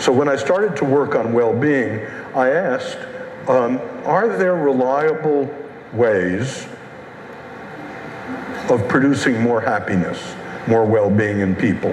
So when I started to work on well-being, I asked, are there reliable ways of producing more happiness, more well-being in people?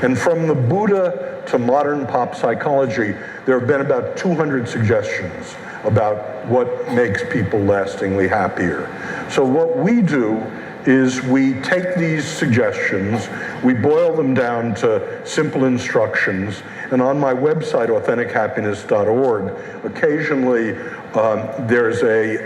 And from the Buddha to modern pop psychology, there have been about 200 suggestions about what makes people lastingly happier. So what we do is we take these suggestions, we boil them down to simple instructions, and on my website, AuthenticHappiness.org, occasionally there's a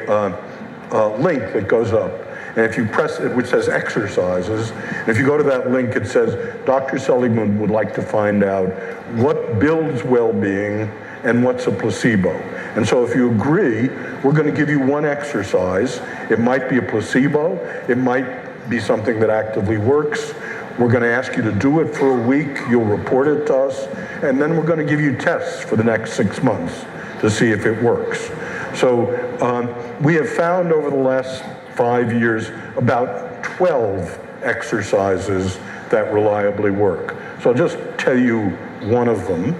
link that goes up. And if you press it, which says exercises, and if you go to that link, it says, Dr. Seligman would like to find out what builds well-being and what's a placebo. And so if you agree, we're going to give you one exercise. It might be a placebo. It might be something that actively works. We're going to ask you to do it for a week. You'll report it to us. And then we're going to give you tests for the next 6 months to see if it works. So we have found over the last 5 years about 12 exercises that reliably work. So I'll just tell you one of them.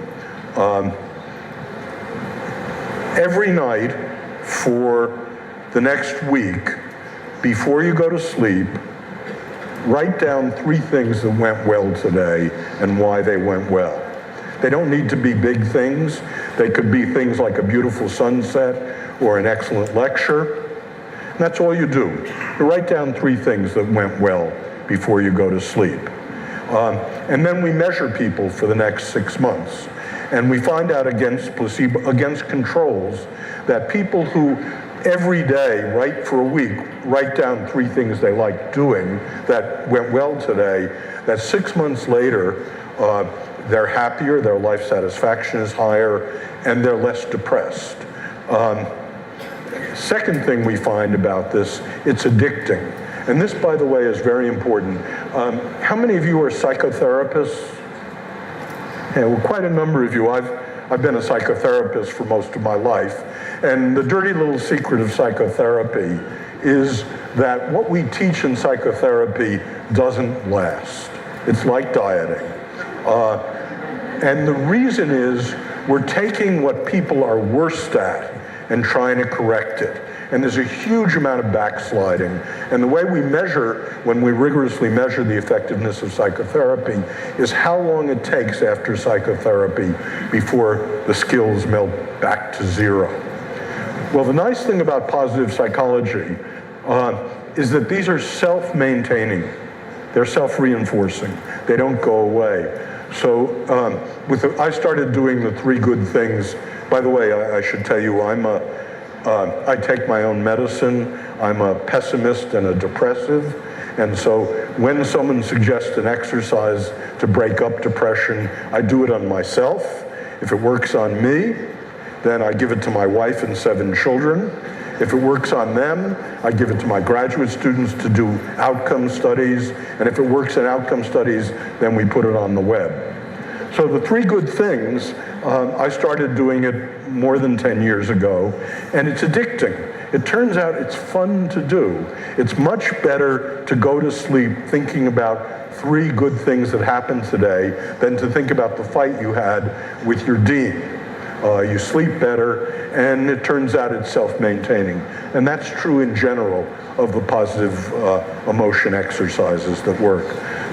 Every night for the next week, before you go to sleep, write down 3 things that went well today and why they went well. They don't need to be big things. They could be things like a beautiful sunset or an excellent lecture. And that's all you do. You write down 3 things that went well before you go to sleep. And then we measure people for the next 6 months. And we find out against placebo, against controls, that people who every day, right for a week, write down 3 things they like doing that went well today, that 6 months later, they're happier, their life satisfaction is higher, and they're less depressed. Second thing we find about this, it's addicting. And this, by the way, is very important. How many of you are psychotherapists? Yeah, well, quite a number of you. I've been a psychotherapist for most of my life. And the dirty little secret of psychotherapy is that what we teach in psychotherapy doesn't last. It's like dieting. And the reason is we're taking what people are worst at and trying to correct it. And there's a huge amount of backsliding. And the way we measure, when we rigorously measure the effectiveness of psychotherapy, is how long it takes after psychotherapy before the skills melt back to 0. Well, the nice thing about positive psychology is that these are self-maintaining. They're self-reinforcing. They don't go away. So I started doing the 3 good things. By the way, I should tell you, I take my own medicine. I'm a pessimist and a depressive. And so when someone suggests an exercise to break up depression, I do it on myself. If it works on me, then I give it to my wife and 7 children. If it works on them, I give it to my graduate students to do outcome studies. And if it works in outcome studies, then we put it on the web. So the 3 good things, I started doing it more than 10 years ago, and it's addicting. It turns out it's fun to do. It's much better to go to sleep thinking about 3 good things that happened today than to think about the fight you had with your dean. You sleep better, and it turns out it's self-maintaining. And that's true in general of the positive emotion exercises that work.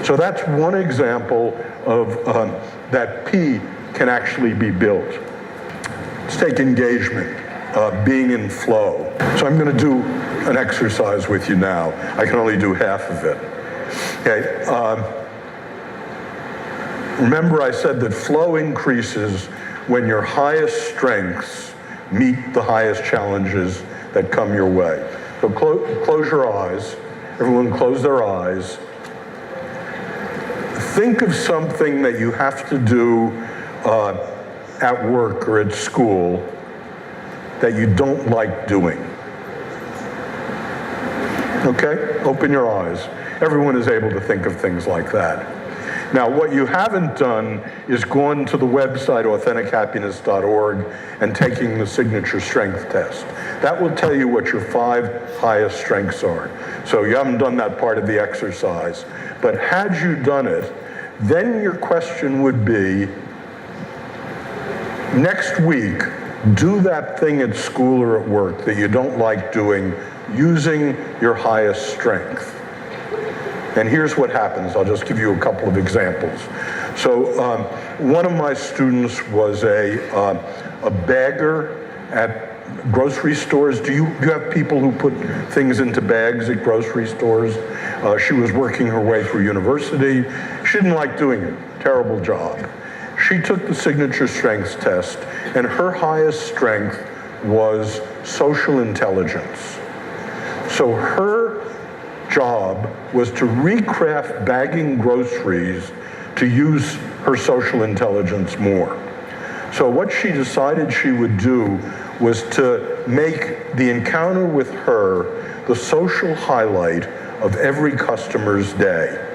So that's one example of that P can actually be built. Let's take engagement, being in flow. So I'm going to do an exercise with you now. I can only do half of it. Okay. Remember I said that flow increases when your highest strengths meet the highest challenges that come your way. So close your eyes. Everyone close their eyes. Think of something that you have to do at work or at school that you don't like doing. Okay? Open your eyes. Everyone is able to think of things like that. Now, what you haven't done is gone to the website, AuthenticHappiness.org, and taking the signature strength test. That will tell you what your 5 highest strengths are. So you haven't done that part of the exercise. But had you done it, then your question would be, Next week, do that thing at school or at work that you don't like doing using your highest strength. And here's what happens. I'll just give you a couple of examples. So one of my students was a bagger at grocery stores. Do you have people who put things into bags at grocery stores? She was working her way through university. She didn't like doing it. Terrible job. She took the signature strengths test, and her highest strength was social intelligence. So her job was to recraft bagging groceries to use her social intelligence more. So what she decided she would do was to make the encounter with her the social highlight of every customer's day.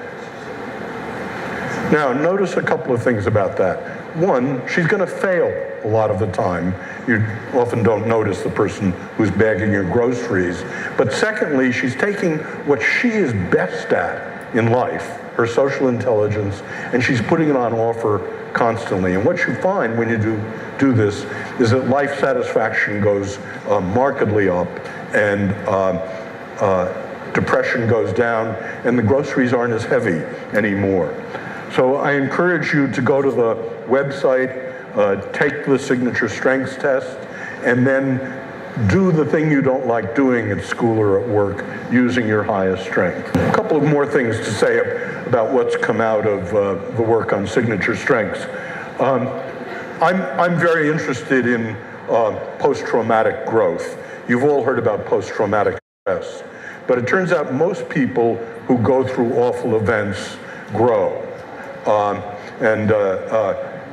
Now, notice a couple of things about that. One, she's going to fail a lot of the time. You often don't notice the person who's bagging your groceries. But secondly, she's taking what she is best at in life, her social intelligence, and she's putting it on offer constantly. And what you find when you do this is that life satisfaction goes markedly up, and depression goes down, and the groceries aren't as heavy anymore. So I encourage you to go to the website, take the signature strengths test, and then do the thing you don't like doing at school or at work using your highest strength. A couple of more things to say about what's come out of the work on signature strengths. I'm very interested in post-traumatic growth. You've all heard about post-traumatic stress, but it turns out most people who go through awful events grow.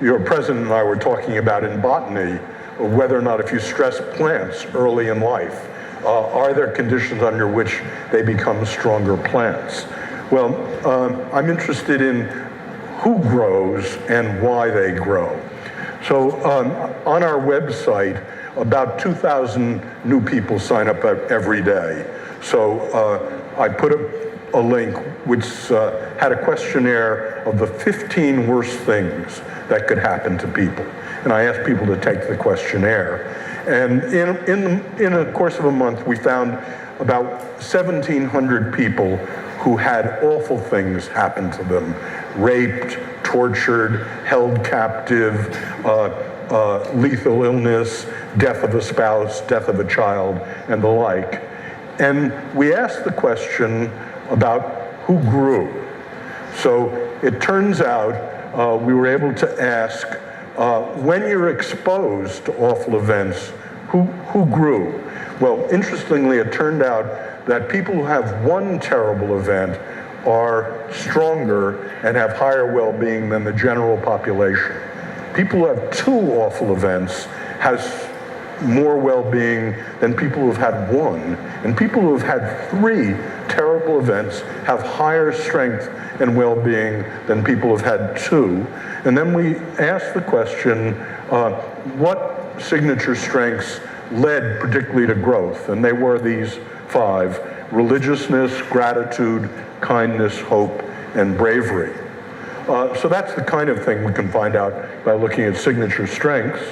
Your president and I were talking about in botany whether or not if you stress plants early in life, are there conditions under which they become stronger plants? Well, I'm interested in who grows and why they grow. So on our website, about 2,000 new people sign up every day. So I put a link which had a questionnaire of the 15 worst things that could happen to people. And I asked people to take the questionnaire. And in the course of a month, we found about 1,700 people who had awful things happen to them: raped, tortured, held captive, lethal illness, death of a spouse, death of a child, and the like. And we asked the question about who grew. So it turns out we were able to ask, when you're exposed to awful events, who grew? Well, interestingly, it turned out that people who have one terrible event are stronger and have higher well-being than the general population. People who have two awful events has more well-being than people who have had one. And people who have had three terrible events have higher strength and well-being than people who have had two. And then we asked the question, what signature strengths led particularly to growth? And they were these 5: religiousness, gratitude, kindness, hope, and bravery. So that's the kind of thing we can find out by looking at signature strengths.